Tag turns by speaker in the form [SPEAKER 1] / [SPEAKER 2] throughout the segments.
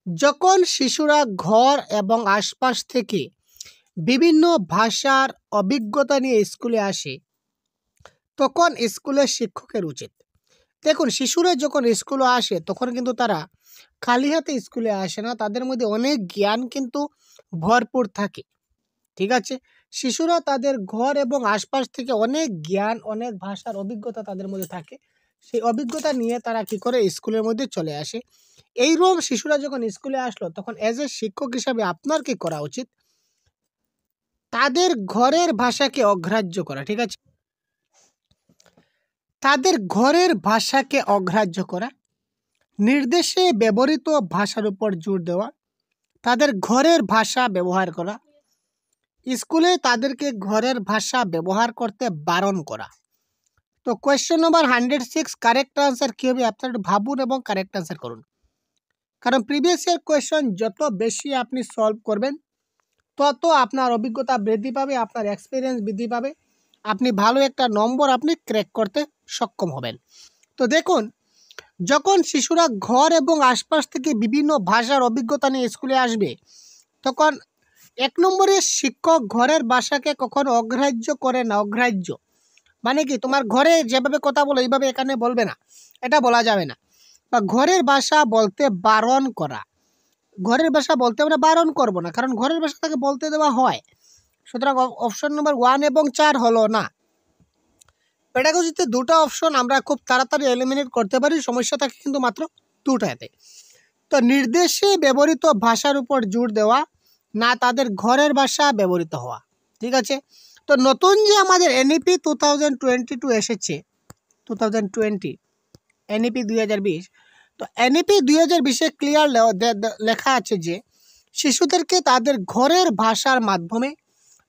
[SPEAKER 1] যখন শিশুরা ঘর এবং আশপাশ থেকে বিভিন্ন ভাষার অভিজ্ঞতা নিয়ে স্কুলে আসে, তখন স্কুলের শিক্ষকের উচিত, দেখুন শিশুরা যখন স্কুলে আসে তখন কিন্তু তারা খালি হাতে স্কুলে আসে না, তাদের মধ্যে অনেক জ্ঞান কিন্তু ভরপুর থাকে। ঠিক আছে, শিশুরা তাদের ঘর এবং আশপাশ থেকে অনেক জ্ঞান, অনেক ভাষার অভিজ্ঞতা তাদের মধ্যে থাকে। সেই অভিজ্ঞতা নিয়ে তারা কি করে স্কুলের মধ্যে চলে আসে। এইরকম শিশুরা যখন স্কুলে আসলো তখন এজ এ শিক্ষক হিসাবে আপনার কি করা উচিত, তাদের ঘরের ভাষাকে অগ্রাহ্য করা। ঠিক আছে, তাদের ঘরের ভাষাকে অগ্রাহ্য করা, নির্দেশে ব্যবহৃত ভাষার উপর জোর দেওয়া, তাদের ঘরের ভাষা ব্যবহার করা, স্কুলে তাদেরকে ঘরের ভাষা ব্যবহার করতে বারণ করা। তো কোয়েশ্চেন নম্বর 106 কারেক্ট আনসার কী হবে, আপনারা একটু ভাবুন এবং কারেক্ট আনসার করুন। কারণ প্রিভিয়াস ইয়ার কোয়েশ্চেন যত বেশি আপনি সলভ করবেন তত আপনার অভিজ্ঞতা বৃদ্ধি পাবে, আপনার এক্সপিরিয়েন্স বৃদ্ধি পাবে, আপনি ভালো একটা নম্বর আপনি ক্র্যাক করতে সক্ষম হবেন। তো দেখুন, যখন শিশুরা ঘর এবং আশপাশ থেকে বিভিন্ন ভাষার অভিজ্ঞতা নিয়ে স্কুলে আসবে, তখন 1 নম্বরে শিক্ষক ঘরের ভাষাকে কখনো অগ্রাহ্য করে না। অগ্রাহ্য মানে কি, তোমার ঘরে যেভাবে কথা বলো এইভাবে এখানে বলবে না, এটা বলা যাবে না। বা ঘরের ভাষা বলতে বারণ করা, ঘরের ভাষা বলতে আমরা বারণ করব না, কারণ ঘরের ভাষা তাকে বলতে দেওয়া হয়। সুতরাং অপশন নম্বর 1 এবং 4 হলো না। পেডাগজিতে দুটো অপশন আমরা খুব তাড়াতাড়ি এলিমিনেট করতে পারি, সমস্যা থাকে কিন্তু মাত্র দুটাতে। তো নির্দেশে ব্যবহৃত ভাষার উপর জোর দেওয়া, না তাদের ঘরের ভাষা ব্যবহৃত হওয়া। ঠিক আছে, তো নতুন যে আমাদের এনইপি 2022 এসেছে, 2020 এনইপি 2020, তো এনইপি 2020-এ ক্লিয়ার লেখা আছে যে শিশুদেরকে তাদের ঘরের ভাষার মাধ্যমে,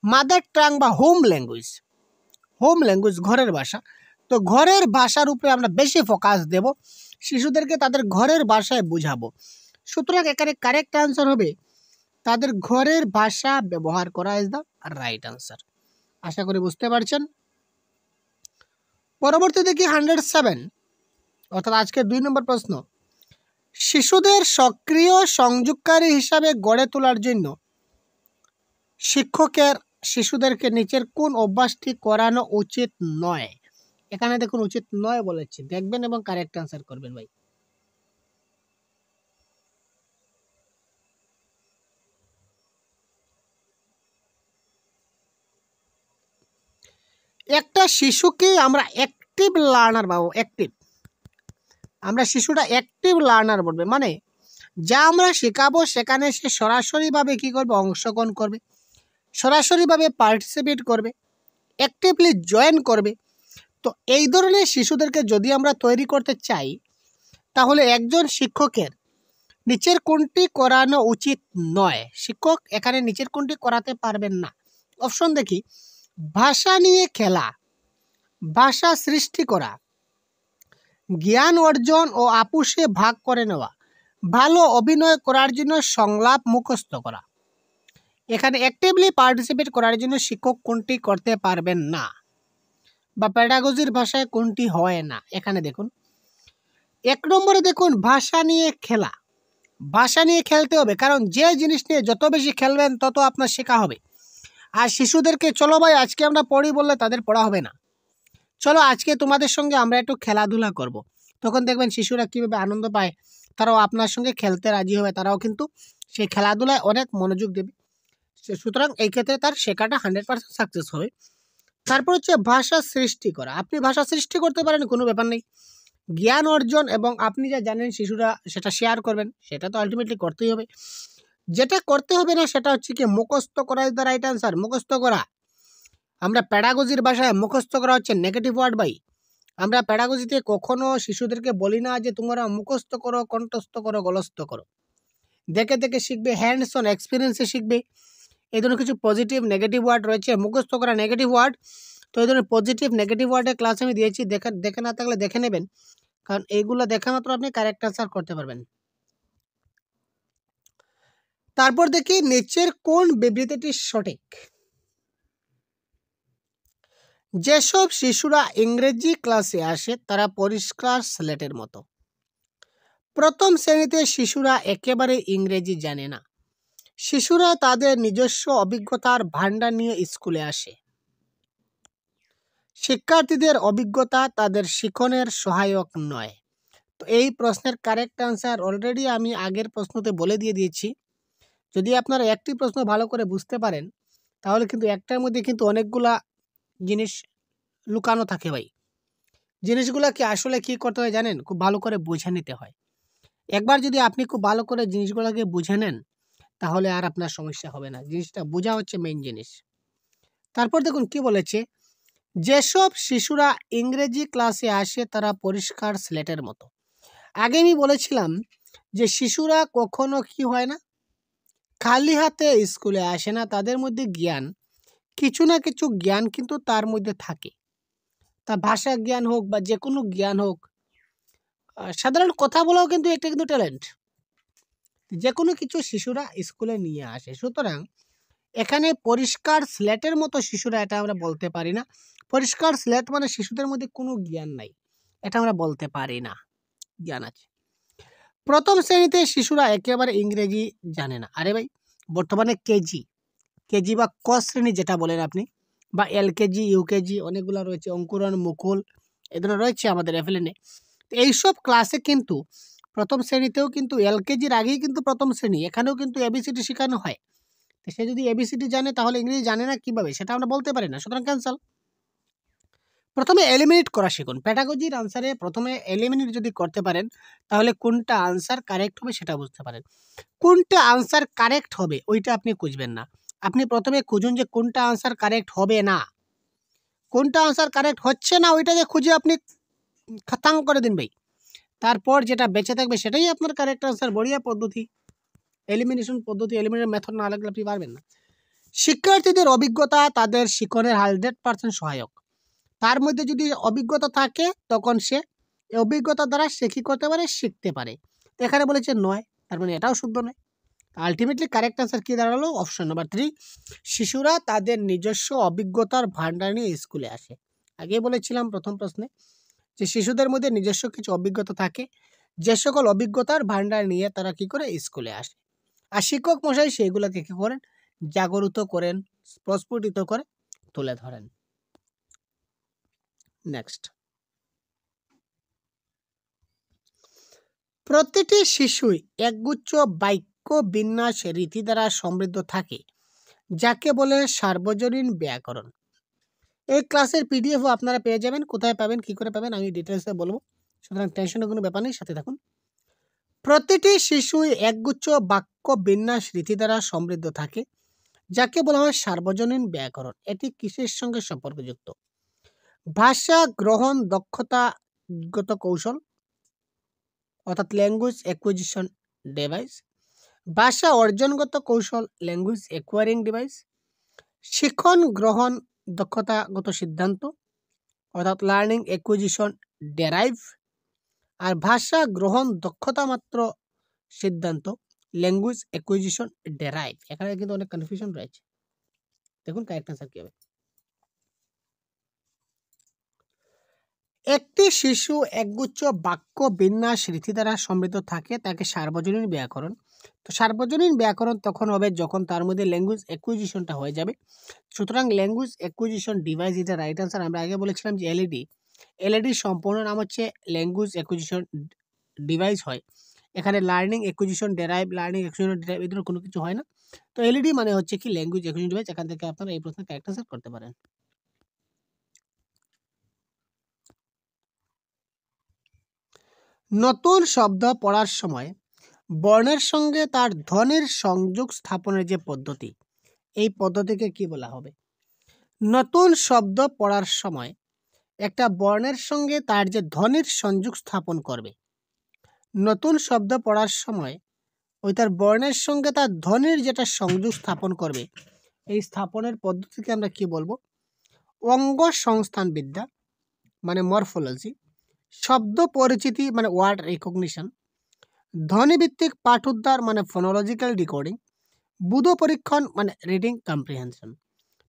[SPEAKER 1] মাদার টাং বা হোম ল্যাঙ্গুয়েজ ঘরের ভাষা, তো ঘরের ভাষার উপরে আমরা বেশি ফোকাস দেব, শিশুদেরকে তাদের ঘরের ভাষায় বুঝাবো। সুতরাং এখানে কারেক্ট আনসার হবে তাদের ঘরের ভাষা ব্যবহার করা ইজ দ্য রাইট আনসার। আশা করি বুঝতে পারছেন। পরবর্তী দেখি 107, অর্থাৎ আজকের 2 নম্বর প্রশ্ন, শিশুদের সক্রিয় সংযোগকারী হিসাবে গড়ে তোলার জন্য শিক্ষকের শিশুদেরকে নিচের কোন অভ্যাসটি করানো উচিত নয়। এখানে দেখুন উচিত নয় বলেছে, দেখবেন এবং কারেক্ট আনসার করবেন ভাই। একটা শিশুকে আমরা অ্যাক্টিভ লার্নার পাবো, আমরা শিশুটা অ্যাক্টিভ লার্নার বলবে, মানে যা আমরা শেখাবো সেখানে সে সরাসরিভাবে কী করবে, অংশগ্রহণ করবে, সরাসরিভাবে পার্টিসিপেট করবে, অ্যাক্টিভলি জয়েন করবে। তো এই ধরনের শিশুদেরকে যদি আমরা তৈরি করতে চাই, তাহলে একজন শিক্ষকের নিচের কোনটি করানো উচিত নয়। শিক্ষক এখানে নিচের কোনটি করাতে পারবেন না। অপশন দেখি, ভাষা নিয়ে খেলা, ভাষা সৃষ্টি করা, জ্ঞান অর্জন ও আপুসে ভাগ করে নেওয়া, ভালো অভিনয় করার জন্য সংলাপ মুখস্থ করা। এখানে অ্যাক্টিভলি পার্টিসিপেট করার জন্য শিক্ষক কোনটি করতে পারবেন না, বা প্যাডাগজির ভাষায় কোনটি হয় না। এখানে দেখুন 1 নম্বরে দেখুন ভাষা নিয়ে খেলা, ভাষা নিয়ে খেলতে হবে, কারণ যে জিনিস নিয়ে যত বেশি খেলবেন তত আপনার শেখা হবে। আর শিশুদেরকে চলো ভাই আজকে আমরা পড়ি বললে তাদের পড়া হবে না, চলো আজকে তোমাদের সঙ্গে আমরা একটু খেলাধুলা করব, তখন দেখবেন শিশুরা কীভাবে আনন্দ পায়, তারাও আপনার সঙ্গে খেলতে রাজি হবে, তারাও কিন্তু সেই খেলাধুলায় অনেক মনোযোগ দেবে। সুতরাং এই ক্ষেত্রে তার শেখাটা 100% সাকসেস হবে। তারপর হচ্ছে ভাষা সৃষ্টি করা, আপনি ভাষা সৃষ্টি করতে পারেন, কোনো ব্যাপার নেই। জ্ঞান অর্জন এবং আপনি যা জানেন শিশুরা সেটা শেয়ার করবেন, সেটা তো আলটিমেটলি করতেই হবে। যেটা করতে হবে না সেটা হচ্ছে কি মুখস্থ করা ইজ দ্য রাইট আনসার। মুখস্থ করা, আমরা প্যাডাগজির ভাষায় মুখস্থ করা হচ্ছে নেগেটিভ ওয়ার্ড ভাই। আমরা প্যাডাগজিতে কখনো শিশুদেরকে বলি না যে তোমরা মুখস্থ করো, কণ্ঠস্থ করো, গলস্থ করো। দেখে দেখে শিখবে, হ্যান্ডস অন এক্সপিরিয়েন্সে শিখবে। এই ধরনের কিছু পজিটিভ নেগেটিভ ওয়ার্ড রয়েছে, মুখস্থ করা নেগেটিভ ওয়ার্ড। তো এই ধরনের পজিটিভ নেগেটিভ ওয়ার্ডের ক্লাস আমি দিয়েছি, দেখে না থাকলে দেখে নেবেন, কারণ এইগুলো দেখা মাত্র আপনি কারেক্ট আনসার করতে পারবেন। তারপর দেখি নিচের কোন বিবৃতিটি সঠিক। যেসব শিশুরা ইংরেজি ক্লাসে আসে তারা পরিষ্কার স্লেটের মতো, প্রথম শ্রেণীতে শিশুরা একেবারে ইংরেজি জানে না। শিশুরা তাদের নিজস্ব অভিজ্ঞতার ভান্ডার নিয়ে স্কুলে আসে। শিক্ষার্থীদের অভিজ্ঞতা তাদের শিক্ষণের সহায়ক নয়। তো এই প্রশ্নের কারেক্ট আনসার অলরেডি আমি আগের প্রশ্নতে বলে দিয়েছি। যদি আপনারা একটি প্রশ্ন ভালো করে বুঝতে পারেন, তাহলে কিন্তু একটার মধ্যে কিন্তু অনেকগুলা জিনিস লুকানো থাকে ভাই। জিনিসগুলোকে আসলে কি করতে হয় জানেন? খুব ভালো করে বুঝে নিতে হয়। একবার যদি আপনি খুব ভালো করে জিনিসগুলোকে বুঝে নেন, তাহলে আর আপনার সমস্যা হবে না। জিনিসটা বোঝা হচ্ছে মেইন জিনিস। তারপর দেখুন কি বলেছে, যেসব শিশুরা ইংরেজি ক্লাসে আসে তারা পরিষ্কার স্লেটের মতো। আগে আমি বলেছিলাম যে শিশুরা কখনো কি হয় না, খালি হাতে স্কুলে আসে না। তাদের মধ্যে জ্ঞান, কিছু না কিছু জ্ঞান কিন্তু তার মধ্যে থাকে। তা ভাষা জ্ঞান হোক বা যে কোনো জ্ঞান হোক, সাধারণ কথা বলাও কিন্তু একটা কিন্তু ট্যালেন্ট। যে কোনো কিছু শিশুরা স্কুলে নিয়ে আসে। সুতরাং এখানে পরিষ্কার স্লেটের মতো শিশুরা, এটা আমরা বলতে পারি না। পরিষ্কার স্লেট মানে শিশুদের মধ্যে কোনো জ্ঞান নাই, এটা আমরা বলতে পারি না। জ্ঞান আছে। প্রথম শ্রেণীতে শিশুরা একেবারে ইংরেজি জানে না। আরে ভাই, বর্তমানে কেজি বা ক শ্রেণী যেটা বলেন আপনি, বা এলকেজি ইউকেজি অনেকগুলো রয়েছে, অঙ্কুরন মুকুল এ ধরনের রয়েছে আমাদের এফএলএনে। এইসব ক্লাসে কিন্তু প্রথম শ্রেণীতেও কিন্তু এলকেজির আগেই কিন্তু প্রথম শ্রেণী, এখানেও কিন্তু এবিসিডি শেখানো হয়। তো সে যদি এবিসিডি জানে তাহলে ইংরেজি জানে না কিভাবে, সেটা আমরা বলতে পারি না। সুতরাং ক্যান্সেল। প্রথমে এলিমিনেট করা শিখুন। প্যাডাগজির আনসারে প্রথমে এলিমিনেট যদি করতে পারেন, তাহলে কোনটা আনসার কারেক্ট হবে সেটা বুঝতে পারেন। কোনটা আনসার কারেক্ট হবে ওইটা আপনি খুঁজবেন না। আপনি প্রথমে খুঁজুন যে কোনটা আনসার কারেক্ট হবে না, কোনটা আনসার কারেক্ট হচ্ছে না, ওইটাকে খুঁজে আপনি খাতাং করে দিন ভাই। তারপর যেটা বেঁচে থাকবে সেটাই আপনার কারেক্ট আনসার। বড়িয়া পদ্ধতি, এলিমিনেশন পদ্ধতি, এলিমিনেশন মেথড না লাগলে আপনি পারবেন না। শিক্ষার্থীদের অভিজ্ঞতা তাদের শিক্ষণের 100% সহায়ক। তার মধ্যে যদি অভিজ্ঞতা থাকে, তখন সে অভিজ্ঞতা দ্বারা সে কি করতে পারে, শিখতে পারে। এখানে বলেছে নয়, তার মানে এটাও শুদ্ধ নয়। আলটিমেটলি কারেক্ট আনসার কি দাঁড়ালো? অপশন নাম্বার 3, শিশুরা তাদের নিজস্ব অভিজ্ঞতার ভান্ডার নিয়ে স্কুলে আসে। আগে বলেছিলাম প্রথম প্রশ্নে যে শিশুদের মধ্যে নিজস্ব কিছু অভিজ্ঞতা থাকে, যে সকল অভিজ্ঞতার ভান্ডার নিয়ে তারা কি করে স্কুলে আসে। আর শিক্ষক মশাই সেগুলোকে কি করেন, জাগরিত করেন, প্রস্ফুটিত করে তুলে ধরেন। নেক্সট, প্রতিটি শিশুই একগুচ্ছ বাক্য বিন্যাস রীতি দ্বারা সমৃদ্ধ থাকে, যাকে বলে সার্বজনীন ব্যাকরণ। এই ক্লাসের পিডিএফও আপনারা পেয়ে যাবেন। কোথায় পাবেন, কি করে পাবেন, আমি ডিটেলসে বলবো। সুতরাং টেনশনের কোনো ব্যাপার নেই, সাথে থাকুন। প্রতিটি শিশুই একগুচ্ছ বাক্য বিন্যাস রীতি দ্বারা সমৃদ্ধ থাকে, যাকে বলা হয় সার্বজনীন ব্যাকরণ। এটি কিসের সঙ্গে সম্পর্কযুক্ত? ভাষা গ্রহণ দক্ষতাগত কৌশল, অর্থাৎ ল্যাঙ্গুয়েজ অ্যাকুইজিশন ডিভাইস। ভাষা অর্জনগত কৌশল, ল্যাঙ্গুয়েজ অ্যাকোয়ারিং ডিভাইস। শিক্ষণ গ্রহণ দক্ষতাগত সিদ্ধান্ত, অর্থাৎ লার্নিং অ্যাকুইজিশন ডেরাইভ। আর ভাষা গ্রহণ দক্ষতা মাত্র সিদ্ধান্ত, ল্যাঙ্গুয়েজ অ্যাকুইজিশন ডেরাইভ। এখানে কিন্তু অনেক কনফিউশন রয়েছে। দেখুন কারেক্ট আনসার কি হবে। একটি শিশু একগুচ্ছ বাক্য বিন্যাস রীতি দ্বারা সমৃদ্ধ থাকে, তাকে সার্বজনীন ব্যাকরণ। তো সার্বজনীন ব্যাকরণ তখন হবে যখন তার মধ্যে ল্যাঙ্গুয়েজ অ্যাকুইজিশনটা হয়ে যাবে। সুতরাং ল্যাঙ্গুয়েজ অ্যাকুইজিশন ডিভাইস, এটা রাইট আনসার। আমরা আগে বলেছিলাম যে এলইডির সম্পূর্ণ নাম হচ্ছে ল্যাঙ্গুয়েজ অ্যাকুইজিশন ডিভাইস হয়। এখানে learning acquisition derive, learning acquisition derive এই ধরনের কোনো কিছু হয় না। তো এলইডি মানে হচ্ছে কি ল্যাঙ্গুয়েজ অ্যাকুইজিশন ডিভাইস। এখান থেকে আপনারা এই প্রশ্নের কারেক্ট আনসার করতে পারেন। নতুন শব্দ পড়ার সময় বর্ণের সঙ্গে তার ধ্বনির সংযোগ স্থাপনের যে পদ্ধতি, এই পদ্ধতিকে কি বলা হবে? নতুন শব্দ পড়ার সময় একটা বর্ণের সঙ্গে তার যে ধ্বনির সংযোগ স্থাপন করবে, নতুন শব্দ পড়ার সময় ওই তার বর্ণের সঙ্গে তার ধ্বনির যেটা সংযোগ স্থাপন করবে, এই স্থাপনের পদ্ধতিকে আমরা কি বলবো? অঙ্গ সংস্থান বিদ্যা মানে মরফোলজি, শব্দ পরিচিতি মানে ওয়ার্ড রিকগনিশন, ধ্বনিভিত্তিক পাঠ উদ্ধার মানে ফোনোলজিক্যাল ডিকোডিং, বুধ পরীক্ষণ মানে রিডিং কম্প্রিহেনশন।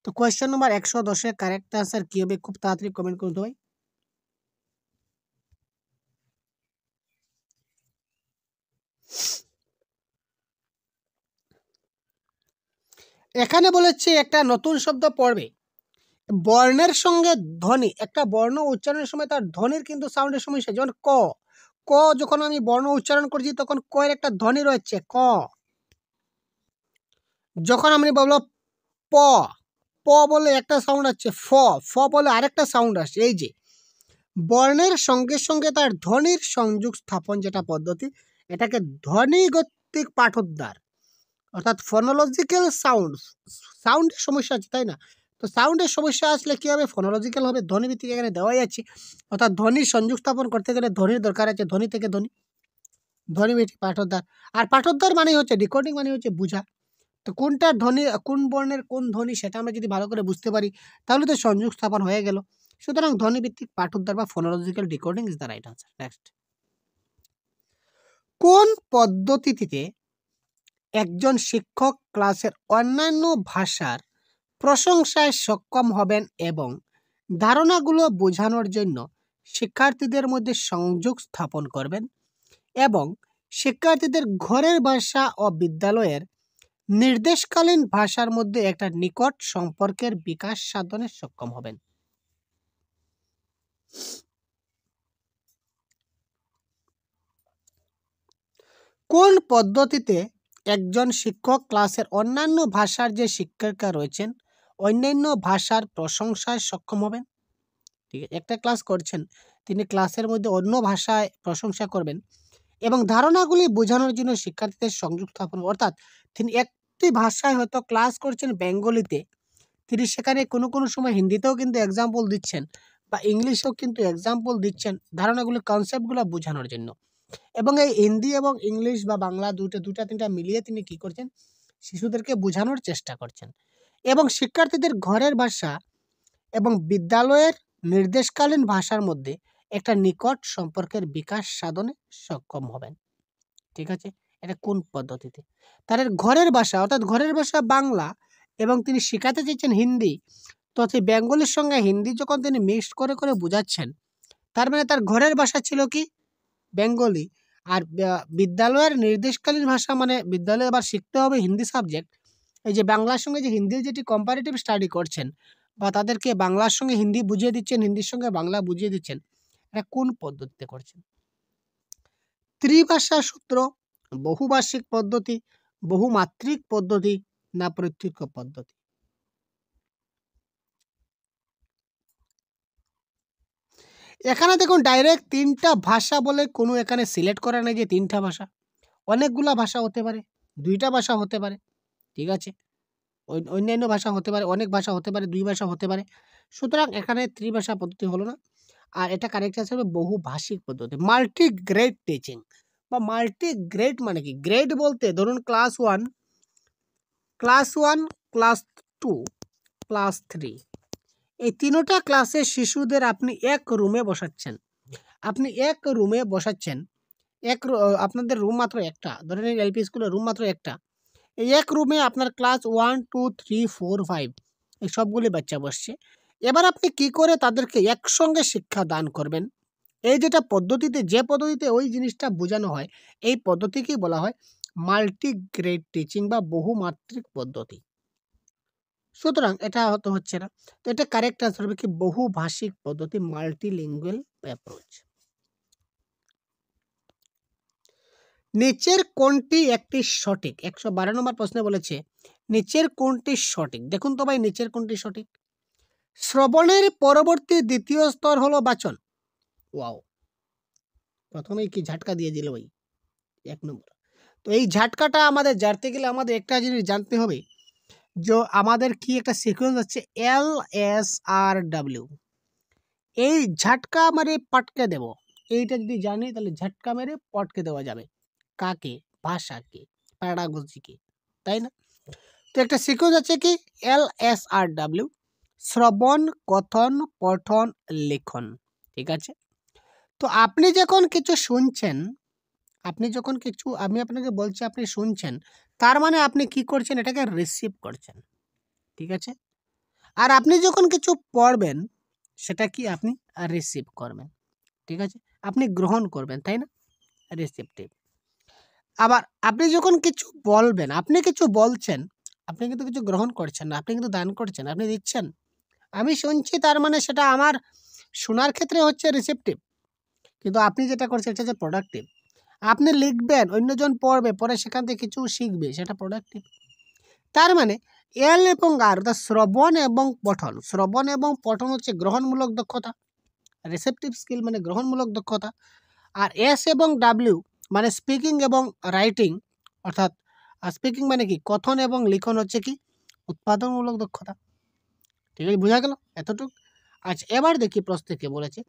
[SPEAKER 1] তো কোয়েশ্চেন নম্বর 110 কারেক্ট আনসার কি হবে? খুব তাড়াতাড়ি কমেন্ট করতে হয়। এখানে বলেছে একটা নতুন শব্দ পড়বে, বর্ণের সঙ্গে ধ্বনি, একটা বর্ণ উচ্চারণের সময় তার ধ্বনির কিন্তু সাউন্ডের সমস্যা। যেমন ক, ক যখন আমি বর্ণ উচ্চারণ করছি তখন ক এর একটা ধ্বনি রয়েছে ক। যখন আমি বলবো প, প বলে একটা সাউন্ড আছে, ফ, ফ বলে আরেকটা সাউন্ড আসছে। এই যে বর্ণের সঙ্গে সঙ্গে তার ধ্বনির সংযোগ স্থাপন যেটা পদ্ধতি, এটাকে ধ্বনিগতিক পাঠোদ্ধার, অর্থাৎ ফোনোলজিক্যাল সাউন্ড। সাউন্ডের সমস্যা আছে তাই না? তো সাউন্ডের সমস্যা আসলে কি হবে? ফোনোলজিক্যাল হবে, ধ্বনিভিত্তিক এখানে দেওয়াই আছে। অর্থাৎ ধ্বনির সংযোগ স্থাপন করতে গেলে ধ্বনির দরকার আছে, ধ্বনি থেকে ধ্বনি, ধ্বনিভিত্তিক পাঠোদ্ধার। আর পাঠোদ্ধার মানে হচ্ছে ডিকোডিং, মানে হচ্ছে বোঝা। তো কোনটা ধ্বনি, কোন বর্ণের কোন ধ্বনি, সেটা আমরা যদি ভালো করে বুঝতে পারি তাহলে তো সংযোগ স্থাপন হয়ে গেল। সুতরাং ধ্বনিভিত্তিক পাঠোদ্ধার বা phonological decoding is the right answer. Next, কোন পদ্ধতিতে একজন শিক্ষক ক্লাসের অন্যান্য ভাষার প্রশংসায় সক্ষম হবেন এবং ধারণাগুলো বোঝানোর জন্য শিক্ষার্থীদের মধ্যে সংযোগ স্থাপন করবেন এবং শিক্ষার্থীদের ঘরের ভাষা ও বিদ্যালয়ের নির্দেশকালীন ভাষার মধ্যে একটা নিকট সম্পর্কের বিকাশ সাধনে সক্ষম হবেন? কোন পদ্ধতিতে একজন শিক্ষক ক্লাসের অন্যান্য ভাষার যে শিক্ষিকা রয়েছেন অন্যান্য ভাষার প্রশংসায় সক্ষম হবেন? ঠিক আছে, একটা ক্লাস করছেন, তিনি ক্লাসের মধ্যে অন্য ভাষায় প্রশংসা করবেন এবং ধারণাগুলি বোঝানোর জন্য শিক্ষার্থীদের সংযোগ স্থাপন, অর্থাৎ তিনি একটি ভাষায় হয়তো ক্লাস করছেন বেঙ্গলিতে, তিনি সেখানে কোনো কোনো সময় হিন্দিতেও কিন্তু এক্সাম্পল দিচ্ছেন বা ইংলিশেও কিন্তু এক্সাম্পল দিচ্ছেন ধারণাগুলো, কনসেপ্টগুলো বোঝানোর জন্য। এবং এই হিন্দি এবং ইংলিশ বা বাংলা দুটা তিনটা মিলিয়ে তিনি কি করছেন? শিশুদেরকে বোঝানোর চেষ্টা করছেন এবং শিক্ষার্থীদের ঘরের ভাষা এবং বিদ্যালয়ের নির্দেশকালীন ভাষার মধ্যে একটা নিকট সম্পর্কের বিকাশ সাধনে সক্ষম হবেন। ঠিক আছে, এটা কোন পদ্ধতিতে? তাদের ঘরের ভাষা, অর্থাৎ ঘরের ভাষা বাংলা এবং তিনি শেখাতে চাইছেন হিন্দি, তো সেই বেঙ্গলির সঙ্গে হিন্দি যখন তিনি মিক্সড করে করে বোঝাচ্ছেন, তার মানে তার ঘরের ভাষা ছিল কি? বেঙ্গলি। আর বিদ্যালয়ের নির্দেশকালীন ভাষা মানে বিদ্যালয়ে আবার শিখতে হবে হিন্দি সাবজেক্ট। এই যে বাংলার সঙ্গে যে হিন্দির যেটি কম্পারেটিভ স্টাডি করছেন বা তাদেরকে বাংলার সঙ্গে হিন্দি বুঝিয়ে দিচ্ছেন, হিন্দির সঙ্গে বাংলা বুঝিয়ে দিচ্ছেন, এটা কোন পদ্ধতিতে করছেন? ত্রিভাষা সূত্র, বহুভাষিক পদ্ধতি, বহুমাত্রিক পদ্ধতি না প্রত্যক্ষ পদ্ধতি? এখানে দেখুন ডাইরেক্ট তিনটা ভাষা বলে কোনো এখানে সিলেক্ট করা নেই যে তিনটা ভাষা। অনেকগুলা ভাষা হতে পারে, দুইটা ভাষা হতে পারে, ঠিক আছে, অন্যান্য ভাষা হতে পারে, অনেক ভাষা হতে পারে, দুই ভাষা হতে পারে। সুতরাং এখানে ত্রিভাষা পদ্ধতি হলো না, আর এটা কারেক্ট আনসার হবে বহুভাষিক পদ্ধতি। মাল্টি গ্রেড টিচিং বা মাল্টি গ্রেড মানে কি? গ্রেড বলতে ধরুন class one, class two, class three, এই তিনোটা ক্লাসের শিশুদের আপনি এক রুমে বসাচ্ছেন। আপনি এক রুমে বসাচ্ছেন, আপনাদের রুম মাত্র একটা, ধরেন এলপি স্কুলের রুম মাত্র একটা। এই এক রুমে আপনার ক্লাস 1, 2, 3, 4, 5 এই সবগুলি বাচ্চা বসছে। এবার আপনি কি করে তাদেরকে একসঙ্গে শিক্ষা দান করবেন? এই যেটা পদ্ধতিতে, যে পদ্ধতিতে ওই জিনিসটা বোঝানো হয়, এই পদ্ধতিকেই বলা হয় মাল্টি গ্রেড টিচিং বা বহুমাত্রিক পদ্ধতি। সুতরাং এটা হচ্ছে না, তো এটা কারেক্ট আনসার হবে কি? বহুভাষিক পদ্ধতি, মাল্টিলিঙ্গুয়াল অ্যাপ্রোচ। নিচের কোনটি একটি সঠিক? 112 নম্বর প্রশ্নে বলেছে নিচের কোনটি সঠিক? দেখুন তো ভাই, নিচের কোনটি সঠিক? শ্রবণের পরবর্তী দ্বিতীয় স্তর হলো বাচন। ওয়াও, প্রথমেই কি ঝাটকা দিয়ে দিল ভাই, 1 নম্বর। তো এই ঝাটকাটা আমাদের জানতে গেলে আমাদের একটা জিনিস জানতে হবে, যে আমাদের কি একটা সিকোয়েন্স আছে LSRW। এই ঝাটকা মেরে পটকে দেব, এইটা যদি জানি তাহলে ঝাটকা মেরে পটকে দেওয়া যাবে কাকে? ভাষাকে, প্যাডাগজিকে, তাই না? তো একটা সিকোয়েন্স আছে কি LSRW, শ্রবণ, কথন, পঠন, লেখন, ঠিক আছে? তো আপনি যখন কিছু শুনছেন, আমি আপনাকে বলছি আপনি শুনছেন, তার মানে আপনি কি করছেন? এটাকে রিসিভ করছেন, ঠিক আছে? আর আপনি যখন কিছু পড়বেন সেটা কি আপনি রিসিভ করবেন, ঠিক আছে? আপনি গ্রহণ করবেন, তাই না? রিসিপটিভ। আবার আপনি যখন কিছু বলবেন, আপনি কিছু বলছেন, আপনি কিন্তু কিছু গ্রহণ করছেন না, আপনি কিন্তু দান করছেন, আপনি দিচ্ছেন। আমি শুনছি তার মানে সেটা আমার শোনার ক্ষেত্রে হচ্ছে রিসেপটিভ, কিন্তু আপনি যেটা করছেন সেটা হচ্ছে প্রোডাক্টিভ। আপনি লিখবেন, অন্যজন পড়বে, পরে সেখান থেকে কিছু শিখবে, সেটা প্রোডাক্টিভ। তার মানে এল এবং আর অর্থাৎ শ্রবণ এবং পঠন, শ্রবণ এবং পঠন হচ্ছে গ্রহণমূলক দক্ষতা, রিসেপটিভ স্কিল মানে গ্রহণমূলক দক্ষতা। আর এস এবং ডাব্লিউ মানে স্পিকিং এবং রাইটিং, অর্থাৎ স্পিকিং মানে কি কথন এবং লিখন হচ্ছে কি উৎপাদনমূলক দক্ষতা। ঠিক আছে, বোঝা গেল এতটুকু? আচ্ছা, এবার দেখি প্রশ্নে কে বলেছে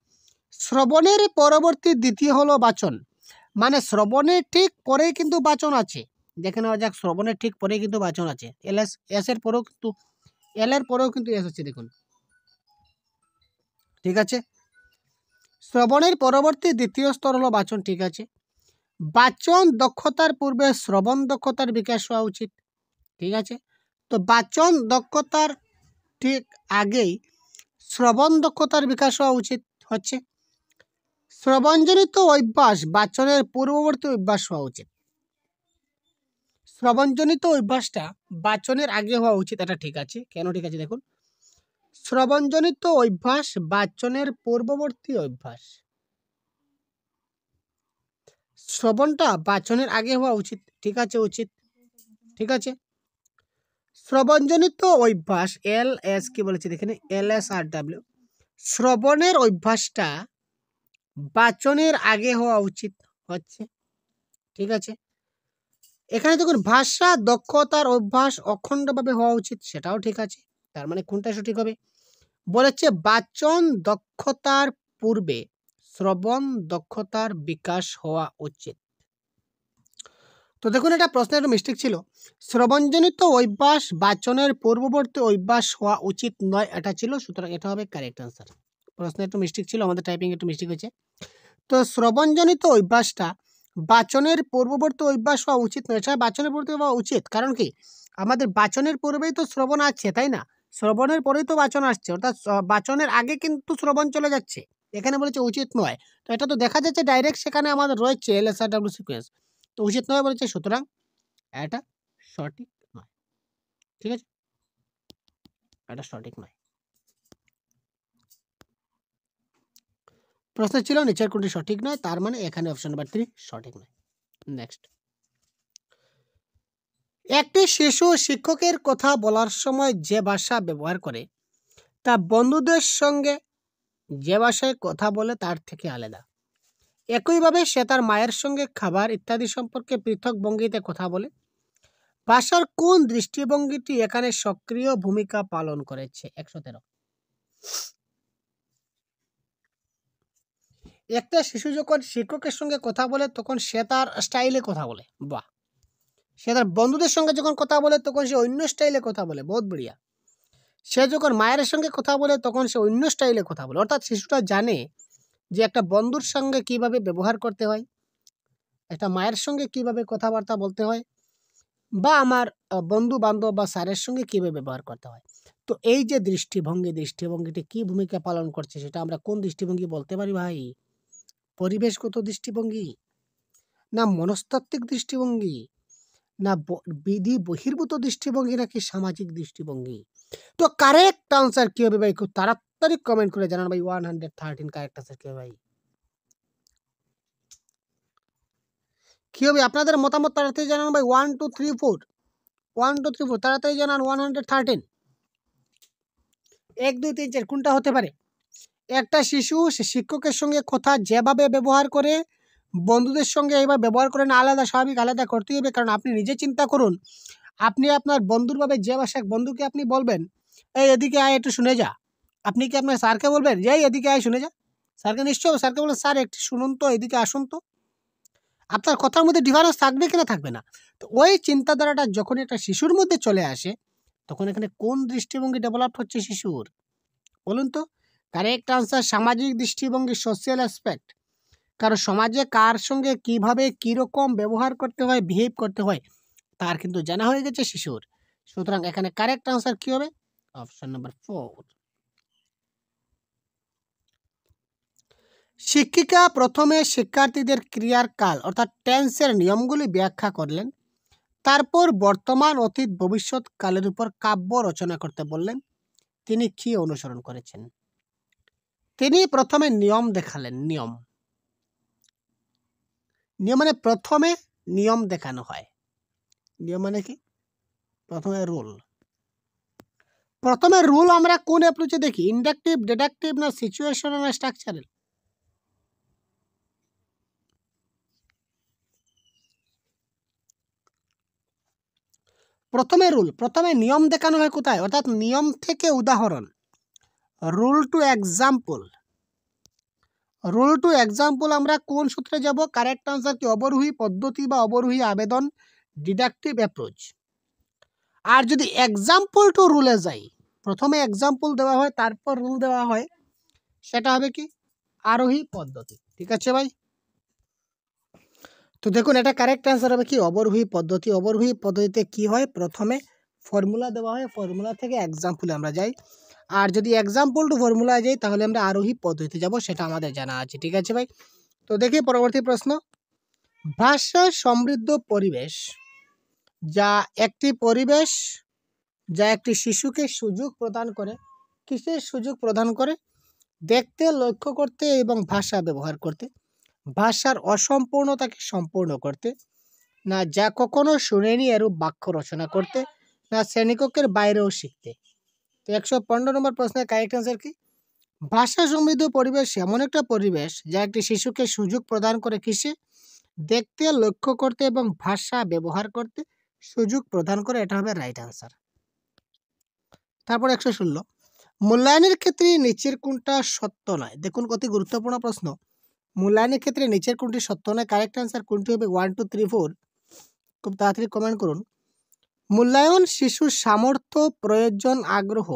[SPEAKER 1] শ্রবণের পরবর্তী দ্বিতীয় হলো বাচন, মানে শ্রবণের ঠিক পরেই কিন্তু বাচন আছে। দেখে নেওয়া যাক, শ্রবণের ঠিক পরেই কিন্তু বাচন আছে। এস এর পরেও কিন্তু এল এর পরেও কিন্তু এস হচ্ছে, দেখুন। ঠিক আছে, শ্রবণের পরবর্তী দ্বিতীয় স্তর হলো বাচন। ঠিক আছে, বাচন দক্ষতার পূর্বে শ্রবণ দক্ষতার বিকাশ হওয়া উচিত। ঠিক আছে, তো বাচন দক্ষতার ঠিক আগেই শ্রবণ দক্ষতার বিকাশ হওয়া উচিত হচ্ছে। শ্রবণজনিত অভ্যাস বাচনের পূর্ববর্তী অভ্যাস হওয়া উচিত। শ্রবণজনিত অভ্যাসটা বাচনের আগে হওয়া উচিত, এটা ঠিক আছে। কেন ঠিক আছে দেখুন, শ্রবণজনিত অভ্যাস বাচনের পূর্ববর্তী অভ্যাস। শ্রবণটা বাচনের আগে হওয়া উচিত। ঠিক আছে, উচিত। ঠিক আছে, শ্রবণজনিত অভ্যাস এল এস কি বলেছে দেখেন, এল এস আর ডাব্লিউ, শ্রবণের অভ্যাসটা বাচনের আগে হওয়া উচিত হচ্ছে। ঠিক আছে, এখানে দেখুন ভাষা দক্ষতার অভ্যাস অখণ্ডভাবে হওয়া উচিত, সেটাও ঠিক আছে। তার মানে কোনটা সঠিক হবে? বলেছে বাচন দক্ষতার পূর্বে শ্রবণ দক্ষতার বিকাশ হওয়া উচিত। তো দেখুন, এটা প্রশ্নের একটু মিস্টেক ছিল। শ্রবণজনিত অভ্যাস বাচনের পূর্ববর্তী অভ্যাস হওয়া উচিত নয়, এটা ছিল। সুতরাং এটা হবে কারেক্ট আনসার। প্রশ্নে একটু মিস্টেক ছিল, আমাদের টাইপিং একটু মিস্টেক হয়েছে। তো শ্রবণজনিত অভ্যাসটা বাচনের পূর্ববর্তী অভ্যাস হওয়া উচিত নয়, এটা বাচনের পূর্বে হওয়া উচিত। কারণ কি, আমাদের বাচনের পূর্বেই তো শ্রবণ আছে, তাই না? শ্রবণের পরেই তো বাচন আসছে, অর্থাৎ বাচনের আগে কিন্তু শ্রবণ চলে যাচ্ছে। এখানে বলেছে উচিত নয়, তো এটা তো দেখা যাচ্ছে ডাইরেক্ট সেখানে আমাদের রয়েছে এলএসআরডব্লিউ সিকোয়েন্স, তো উচিত নয় বলেছে, সুতরাং এটা সঠিক নয়। ঠিক আছে, এটা সঠিক নয়। প্রশ্ন ছিল নিচের কোনটি সঠিক নয়, তার মানে এখানে অপশন নাম্বার 3 সঠিক নয়। নেক্সট, একটি শিশু শিক্ষকের কথা বলার সময় যে ভাষা ব্যবহার করে তা বন্ধুদের সঙ্গে যে ভাষায় কথা বলে তার থেকে আলাদা। একইভাবে সে তার মায়ের সঙ্গে খাবার ইত্যাদি সম্পর্কে পৃথক ভঙ্গিতে কথা বলে। ভাষার কোন দৃষ্টিভঙ্গিটি এখানে সক্রিয় ভূমিকা পালন করেছে? 113। একটা শিশু যখন শিক্ষকের সঙ্গে কথা বলে তখন সে তার স্টাইলে কথা বলে, বাহ। সে তার বন্ধুদের সঙ্গে যখন কথা বলে তখন সে অন্য স্টাইলে কথা বলে, বহুত বড়িয়া। সে যখন মায়ের সঙ্গে কথা বলে তখন সে অন্য স্টাইলে কথা বলে, অর্থাৎ শিশুটা জানে যে একটা বন্ধুর সঙ্গে কিভাবে ব্যবহার করতে হয়, একটা মায়ের সঙ্গে কিভাবে কথাবার্তা বলতে হয়, বা আমার বন্ধু বান্ধব বা স্যারের সঙ্গে কিভাবে ব্যবহার করতে হয়। তো এই যে দৃষ্টিভঙ্গিটি কি ভূমিকা পালন করছে, সেটা আমরা কোন দৃষ্টিভঙ্গি বলতে পারি ভাই? পরিবেশগত দৃষ্টিভঙ্গি, না মনস্তাত্ত্বিক দৃষ্টিভঙ্গি, না বিধি বহির্ভূত দৃষ্টিভঙ্গি, নাকি সামাজিক দৃষ্টিভঙ্গি? তো কারেক্ট আনসার কি হবে ভাই? খুব তাড়াতাড়ি কমেন্ট করে জানান ভাই। 113 কারেক্ট আনসার কি হবে ভাই? কি হবে আপনাদের মতামত? তাড়াতাড়ি জানান ভাই। 1 2 3 4 1 2 3 4 তাড়াতাড়ি জানান। 113 1 2 3 4 কোনটা হতে পারে? একটা শিশু সে শিক্ষকের সঙ্গে কথা যেভাবে ব্যবহার করে বন্ধুদের সঙ্গে এইভাবে ব্যবহার করে না, আলাদা, স্বাভাবিক, আলাদা করতেই হবে। কারণ আপনি নিজে চিন্তা করুন, আপনি আপনার বন্ধুর ভাবে যে ভাষায় বন্ধুকে আপনি বলবেন, এই এদিকে আয় একটু শুনে যা, আপনি কি আপনার স্যারকে বলবেন যে এই এদিকে আয় শুনে যা? স্যারকে নিশ্চয় স্যারকে বলবেন স্যার একটু শুনুন তো, এদিকে আসুন তো। আপনার কথার মধ্যে ডিফারেন্স থাকবে কিনা? থাকবে না। তো ওই চিন্তাধারাটা যখন একটা শিশুর মধ্যে চলে আসে তখন এখানে কোন দৃষ্টিভঙ্গি ডেভেলপ হচ্ছে শিশুর? বলুন তো। কারেক্ট আনসার সামাজিক দৃষ্টিভঙ্গি, সোশিয়াল অ্যাসপেক্ট। কারণ সমাজে কার সঙ্গে কিভাবে কিরকম ব্যবহার করতে হয়, বিহেভ করতে হয়, তার কিন্তু জানা হয়ে গেছে শিশুর। সুতরাং এখানে কারেক্ট আনসার কি হবে? Option number 4। শিক্ষিকা প্রথমে শিক্ষার্থীদের ক্রিয়ার কাল অর্থাৎ টেন্সের নিয়মগুলি ব্যাখ্যা করলেন, তারপর বর্তমান, অতীত, ভবিষ্যৎ কালের উপর কাব্য রচনা করতে বললেন। তিনি কি অনুসরণ করেছেন? তিনি প্রথমে নিয়ম দেখালেন। নিয়ম মানে প্রথমে নিয়ম দেখানো হয়। নিয়ম মানে কি? প্রথমে রুল। প্রথমে রুল আমরা কোন অ্যাপ্রোচে দেখি? ইন্ডাকটিভ, ডিডাকটিভ, না সিচুয়েশনাল, না স্ট্রাকচারাল? প্রথমে রুল, প্রথমে নিয়ম দেখানো হয় কোথায়? অর্থাৎ নিয়ম থেকে উদাহরণ। Rule to example. Rule to example আমরা কোন সূত্রে যাব? কারেক্ট আনসার কি? অবরোহী পদ্ধতি বা অবরোহী আবেদন, ডিডাকটিভ অ্যাপ্রোচ। আর যদি এক্সাম্পল টু রুলে যাই, প্রথমে এক্সাম্পল দেওয়া হয় তারপর রুল দেওয়া হয়, সেটা হবে কি? আরোহী পদ্ধতি। ঠিক আছে ভাই? তো দেখুন, এটা কারেক্ট অ্যান্সার হবে কি? অবরোহী পদ্ধতি। অবরোহী পদ্ধতিতে কি হয়? প্রথমে ফর্মুলা দেওয়া হয়, ফর্মুলা থেকে এক্সাম্পলে আমরা যাই। আর যদি এক্সাম্পল টু ফর্মুলায় যাই তাহলে আমরা আরোহী পদ্ধতিতে যাব, সেটা আমাদের জানা আছে। ঠিক আছে ভাই? তো দেখি পরবর্তী প্রশ্ন। ভাষা সমৃদ্ধ পরিবেশ যা একটি পরিবেশ যা একটি শিশুকে সুযোগ প্রদান করে। কিসের সুযোগ প্রদান করে? দেখতে, লক্ষ্য করতে এবং ভাষা ব্যবহার করতে। ভাষার অসম্পূর্ণতাকে সম্পূর্ণ করতে, না যা কখনো শুনেনি এরূপ বাক্য রচনা করতে, না শ্রেণীকক্ষের বাইরেও শিখতে। তো 115 নম্বর প্রশ্নের কারেক্ট অ্যান্সার কি? ভাষা সমৃদ্ধ পরিবেশ এমন একটা পরিবেশ যা একটি শিশুকে সুযোগ প্রদান করে কিসে? দেখতে, লক্ষ্য করতে এবং ভাষা ব্যবহার করতে সুযোগ প্রদান করে। এটা হবে রাইট অ্যান্সার। তারপর 116, মূল্যায়নের ক্ষেত্রে নিচের কোনটা সত্য নয়? দেখুন কত গুরুত্বপূর্ণ প্রশ্ন। মূল্যায়নের ক্ষেত্রে নিচের কোনটি সত্য নয়? কারেক্ট অ্যান্সার কোনটি হবে? 1 2 3 4 খুব তাড়াতাড়ি কমেন্ট করুন। মূল্যায়ন শিশুর সামর্থ্য, প্রয়োজন, আগ্রহ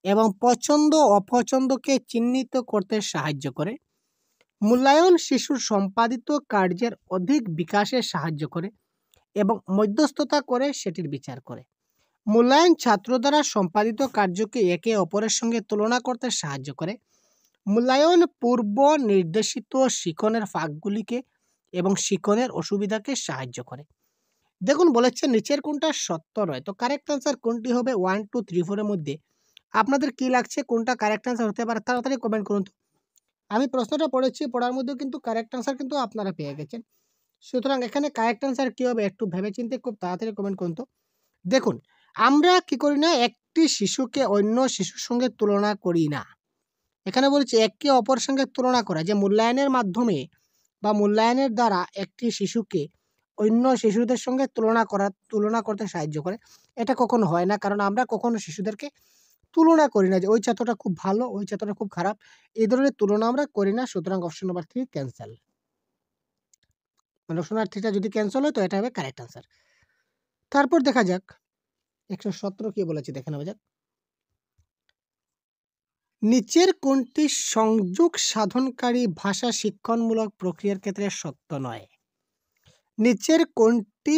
[SPEAKER 1] এবং পছন্দ অপছন্দকে চিহ্নিত করতে সাহায্য করে। মূল্যায়ন শিশুর সম্পাদিত কার্যের অধিক বিকাশে সাহায্য করে এবং মধ্যস্থতা করে সেটির বিচার করে। মূল্যায়ন ছাত্র দ্বারা সম্পাদিত কার্যকে একে অপরের সঙ্গে তুলনা করতে সাহায্য করে। মূল্যায়ন পূর্ব নির্দেশিত শিখনের ফাঁকগুলিকে এবং শিখনের অসুবিধাকে সাহায্য করে। দেখুন বলেছে নিচের কোনটা সত্য নয়। তো কারেক্ট অ্যান্সার কোনটি হবে? 1 2 3 4 এর মধ্যে আপনাদের কি লাগছে কোনটা কারেক্ট অ্যান্সার হতে পারে? তাড়াতাড়ি কমেন্ট করুন তো। আমি প্রশ্নটা পড়েছি, পড়ার মধ্যেও কিন্তু কারেক্ট অ্যান্সার কিন্তু আপনারা পেয়ে গেছেন। সুতরাং এখানে কারেক্ট অ্যান্সার কী হবে? একটু ভেবেচিন্তে খুব তাড়াতাড়ি কমেন্ট করুন তো। দেখুন, আমরা কি করি না? একটি শিশুকে অন্য শিশুর সঙ্গে তুলনা করি না। এখানে বলছি একে অপরের সঙ্গে তুলনা করা, যে মূল্যায়নের মাধ্যমে বা মূল্যায়নের দ্বারা একটি শিশুকে অন্য শিশুদের সঙ্গে তুলনা করতে সাহায্য করে, এটা কখনো হয় না। কারণ আমরা কখনো শিশুদেরকে তুলনা করি না যে ওই ছাত্রটা খুব ভালো, ওই ছাত্রটা খুব খারাপ, এই ধরনের তুলনা আমরা করি না। সুতরাং অপশন নাম্বার 3 ক্যান্সেল। মানে অপশন নাম্বার 3টা যদি ক্যান্সেল হয় তো এটা হবে কারেক্ট অ্যান্সার। তারপর দেখা যাক 117 কি বলেছে, দেখে নেওয়া যাক। নিচের কোনটি সংযোগ সাধনকারী ভাষা শিক্ষণমূলক প্রক্রিয়ার ক্ষেত্রে সত্য নয়? নিচের কোনটি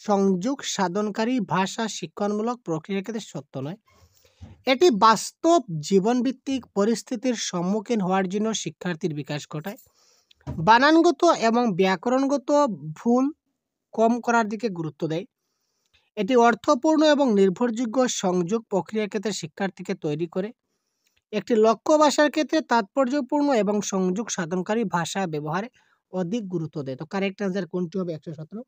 [SPEAKER 1] সংযোগ সাধনকারী ভাষা শিক্ষণমূলক প্রক্রিয়ার ক্ষেত্রে সত্য নয়? এটি বাস্তব জীবনভিত্তিক পরিস্থিতির সম্মুখীন হওয়ার জন্য শিক্ষার্থীর বিকাশ ঘটায়। বানানগত এবং ব্যাকরণগত ভুল কম করার দিকে গুরুত্ব দেয়। এটি অর্থপূর্ণ এবং নির্ভরযোগ্য সংযোগ প্রক্রিয়ার ক্ষেত্রে শিক্ষার্থীকে তৈরি করে। একটি লক্ষ্য ভাষার ক্ষেত্রে তাৎপর্যপূর্ণ এবং সংযোগ সাধনকারী ভাষা ব্যবহারে অধিক গুরুত্ব দেয়। তো কারেক্ট অ্যান্সার কোনটি হবে? 117।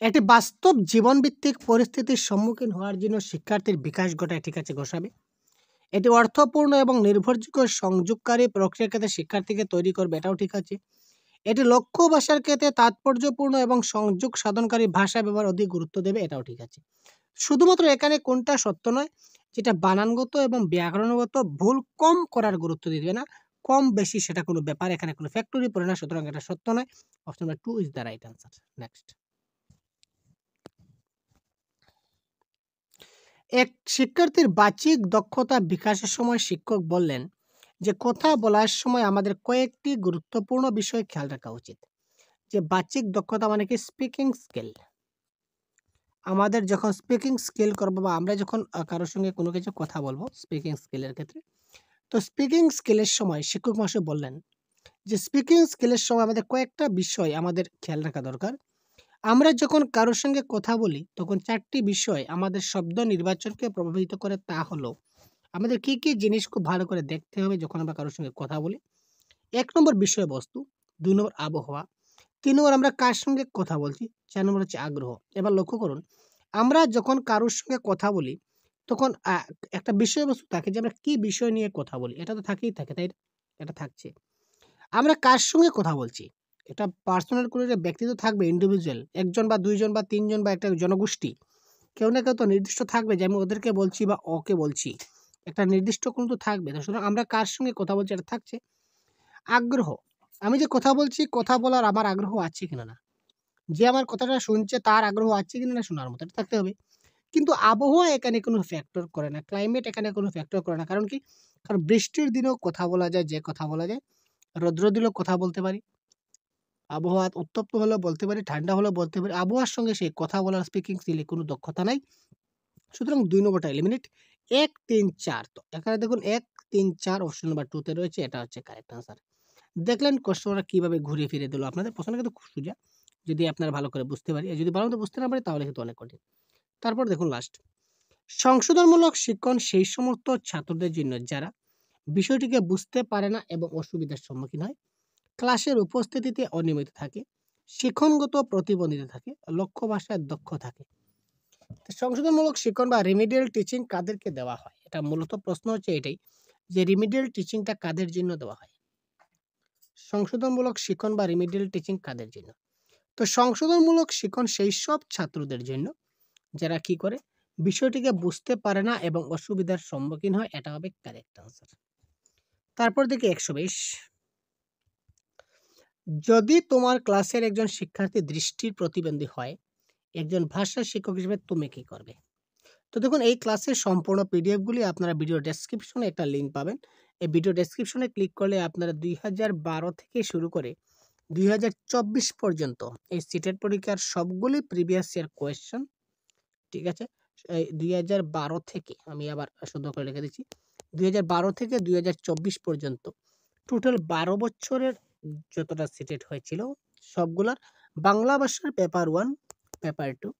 [SPEAKER 1] একটি বাস্তব জীবনভিত্তিক পরিস্থিতির সম্মুখীন হওয়ার জন্য শিক্ষার্থীর বিকাশ ঘটায়। ঠিক আছে, ঘটাবে। এটি অর্থপূর্ণ এবং নির্ভরযোগ্য সংযোগকারী প্রক্রিয়ার ক্ষেত্রে শিক্ষার্থীকে তৈরি করবে, এটাও ঠিক আছে। এটি লক্ষ্য ভাষার ক্ষেত্রে তাৎপর্যপূর্ণ এবং সংযোগ সাধনকারী ভাষা ব্যবহার অধিক গুরুত্ব দেবে, এটাও ঠিক আছে। শুধুমাত্র এখানে কোনটা সত্য নয়? যেটা বানানগত এবং ব্যাকরণগত ভুল কম করার গুরুত্ব দিবে না, কম বেশি সেটা কোনো ব্যাপার, এখানে কোনো ফ্যাক্টরি পড়ে না, সুতরাং এটা সত্য নয়। Option number 2 is the right answer. Next, এক শিক্ষার্থীর বাচিক দক্ষতা বিকাশের সময় শিক্ষক বললেন যে কথা বলার সময় আমাদের কয়েকটি গুরুত্বপূর্ণ বিষয় খেয়াল রাখা উচিত। যে বাচিক দক্ষতা মানে কি? Speaking skill. আমাদের যখন স্পিকিং স্কিল করবো বা আমরা যখন কারোর সঙ্গে কোনো কিছু কথা বলবো স্পিকিং স্কিলের ক্ষেত্রে, তো স্পিকিং স্কিলের সময় শিক্ষক মহাশয় বললেন যে স্পিকিং স্কিলের সময় আমাদের কয়েকটা বিষয় আমাদের খেয়াল রাখা দরকার। আমরা যখন কারোর সঙ্গে কথা বলি তখন 4টি বিষয় আমাদের শব্দ নির্বাচনকে প্রভাবিত করে, তা হলো আমাদের কি কি জিনিস খুব ভালো করে দেখতে হবে যখন আমরা কারোর সঙ্গে কথা বলি। 1 নম্বর বিষয়বস্তু, 2 নম্বর আবহাওয়া, 3 নম্বর আমরা কার সঙ্গে কথা বলছি, 4 নম্বর হচ্ছে আগ্রহ। এবার লক্ষ্য করুন, আমরা যখন কারোর সঙ্গে কথা বলি তখন একটা বিষয়বস্তু থাকে যে আমরা কি বিষয় নিয়ে কথা বলি। এটা তো থাকেই থাকে, তাই না? এটা থাকছে। আমরা কার সঙ্গে কথা বলছি, এটা পার্সোনাল কোনো একটা ব্যক্তি তো থাকবে, ইন্ডিভিজুয়াল, 1 জন বা 2 জন বা 3 জন বা একটা জনগোষ্ঠী। কেউ না কেউ তো নির্দিষ্ট থাকবে যে আমি ওদেরকে বলছি বা ওকে বলছি। একটা নির্দিষ্ট কোনো তো থাকবে। তো সুতরাং আমরা কার সঙ্গে কথা বলছি এটা থাকছে। আগ্রহ, আমি যে কথা বলছি, কথা বলার আমার আগ্রহ আছে কিনা না। যে আমার কথাটা শুনছে তার আগ্রহ আছে কিনা না শোনার মতো, এটা থাকতে হবে। কিন্তু আবহাওয়া এখানে কোনো ফ্যাক্টর করে না। ক্লাইমেট এখানে কোনো ফ্যাক্টর করে না। কারণ কি? কারণ বৃষ্টির দিনেও কথা বলা যায়, যে কথা বলা যায়। রৌদ্র দিলেও কথা বলতে পারি। আবহাওয়া উত্তপ্ত হলেও বলতে পারি, ঠান্ডা হলেও বলতে পারি। আবহাওয়ার সঙ্গে সেই কথা বলার স্পিকিং স্কিলে কোনো দক্ষতা নাই। সুতরাং ২ নম্বরটা এলিমিনেট। ১, ৩, ৪, তো এখানে দেখুন ১, ৩, ৪ অপশন নাম্বার 2 তে রয়েছে। এটা হচ্ছে কারেক্ট আনসার। দেখলেন কোয়েশ্চনটা কিভাবে ঘুরিয়ে ফিরিয়ে দিল আপনাদের? প্রশ্নটা কিন্তু খুব সোজা, যদি আপনারা ভালো করে বুঝতে পারি। আর যদি ভালো মতো বুঝতে না পারি তাহলে কিন্তু অনেক কঠিন। তারপর দেখুন লাস্ট, সংশোধনমূলক শিক্ষণ সেই সমস্ত ছাত্রদের জন্য যারা বিষয়টিকে বুঝতে পারে না এবং অসুবিধার সম্মুখীন হয়, ক্লাসের উপস্থিতিতে অনিয়মিত থাকে, শিক্ষণগত প্রতিবন্ধিতা থাকে, লক্ষ্য ভাষায় দক্ষ থাকে। তো সংশোধনমূলক শিক্ষণ বা রিমিডিয়াল টিচিং কাদেরকে দেওয়া হয়? এটা মূলত প্রশ্ন হচ্ছে এটাই, যে রিমিডিয়াল টিচিংটা কাদের জন্য দেওয়া হয়? সংশোধনমূলক শিক্ষণ বা রিমিডিয়াল টিচিং কাদের জন্য? তো সংশোধনমূলক শিক্ষণ সেই সব ছাত্রদের জন্য যারা কি করে, বিষয়টিকে বুঝতে পারে না এবং অসুবিধার সম্মুখীন হয়। এটা হবে কারেক্ট আনসার। তারপর দেখি ১২০, যদি তোমার ক্লাসের একজন শিক্ষার্থী দৃষ্টির প্রতিবন্ধী হয়, একজন ভাষা শিক্ষক হিসেবে তুমি কি করবে? তো দেখুন, এই ক্লাসের সম্পূর্ণ পিডিএফ গুলি আপনারা ভিডিও ডেসক্রিপশনে একটা লিঙ্ক পাবেন। এই ভিডিও ডেসক্রিপশনে ক্লিক করলে আপনারা ২০১২ থেকে শুরু করে ২০২৪ পর্যন্ত এই সিটেট পরীক্ষার সবগুলি প্রিভিয়াস ইয়ার কোয়েশ্চন, ঠিক আছে? এই ২০১২ থেকে, আমি আবার সুন্দর করে লিখে দিচ্ছি, ২০১২ থেকে ২০২৪ পর্যন্ত টোটাল ১২ বছরের যতটা সিটেট হয়েছিল সবগুলার বাংলা ভাষার পেপার 1, পেপার 2,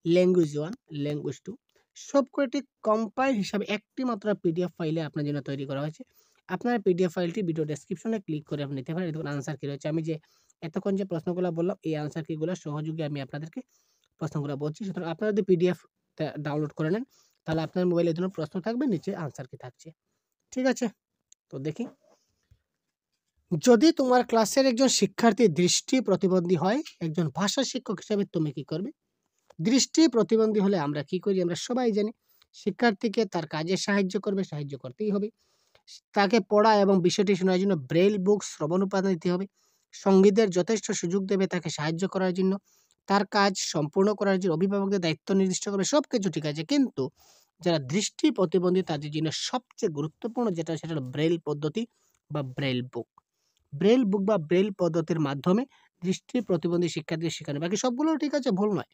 [SPEAKER 1] ল্যাঙ্গুয়েজ 1, ল্যাঙ্গুয়েজ 2 সবকটি কম্পাইল হিসাবে একটি মাত্র পিডিএফ ফাইলে আপনার জন্য তৈরি করা হয়েছে। আপনার পিডিএফ ফাইলটি ভিডিও ডেসক্রিপশনে ক্লিক করে আপনি নিতে পারেন। দেখুন আনসার কি রয়েছে। আমি যে এতক্ষণ যে প্রশ্নগুলো বললাম, এই আনসার কিগুলো সহযোগী আমি আপনাদেরকে প্রশ্নগুলো বলছি। সুতরাং আপনারা যদি পিডিএফ ডাউনলোড করে নেন তাহলে আপনার মোবাইলে এই ধরনের প্রশ্ন থাকবে, নিচে আনসার কি থাকছে। ঠিক আছে? তো দেখি, যদি তোমার ক্লাসের একজন শিক্ষার্থী দৃষ্টি প্রতিবন্ধী হয়, একজন ভাষা শিক্ষক হিসেবে তুমি কি করবে? দৃষ্টি প্রতিবন্ধী হলে আমরা কি করি? আমরা সবাই জানি, শিক্ষার্থীকে তার কাজে সাহায্য করবে, সাহায্য করতেই হবে। তাকে পড়া এবং বিষয়টি শোনার জন্য ব্রেইল বুক শ্রবণ উপাদান দিতে হবে। সঙ্গীতের যথেষ্ট সুযোগ দেবে তাকে সাহায্য করার জন্য। তার কাজ সম্পূর্ণ করার জন্য অভিভাবকদের দায়িত্ব নির্দিষ্ট করবে। সবকিছু ঠিক আছে। কিন্তু যারা দৃষ্টি প্রতিবন্ধী তাদের জন্য সবচেয়ে গুরুত্বপূর্ণ যেটা, সেটা হলো ব্রেইল পদ্ধতি বা ব্রেইল বুক। ব্রেইল বুক বা ব্রেইল পদ্ধতির মাধ্যমে দৃষ্টি প্রতিবন্ধী শিক্ষার্থীদের শেখানো। বাকি সবগুলো ঠিক আছে, ভুল নয়।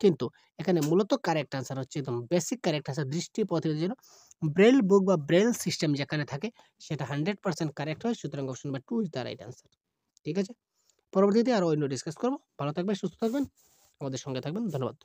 [SPEAKER 1] কিন্তু এখানে মূলত কারেক্ট আনসার হচ্ছে, একদম বেসিক কারেক্ট আনসার, দৃষ্টি প্রতিবন্ধীদের জন্য ব্রেইল বুক বা ব্রেইল সিস্টেম যেখানে থাকে সেটা 100% কারেক্ট হয়। সুতরাং option number 2 is the right answer. ঠিক আছে? পরবর্তীতে আরো অন্য ডিসকাস করব। ভালো থাকবেন, সুস্থ থাকবেন, আমাদের সঙ্গে থাকবেন। ধন্যবাদ।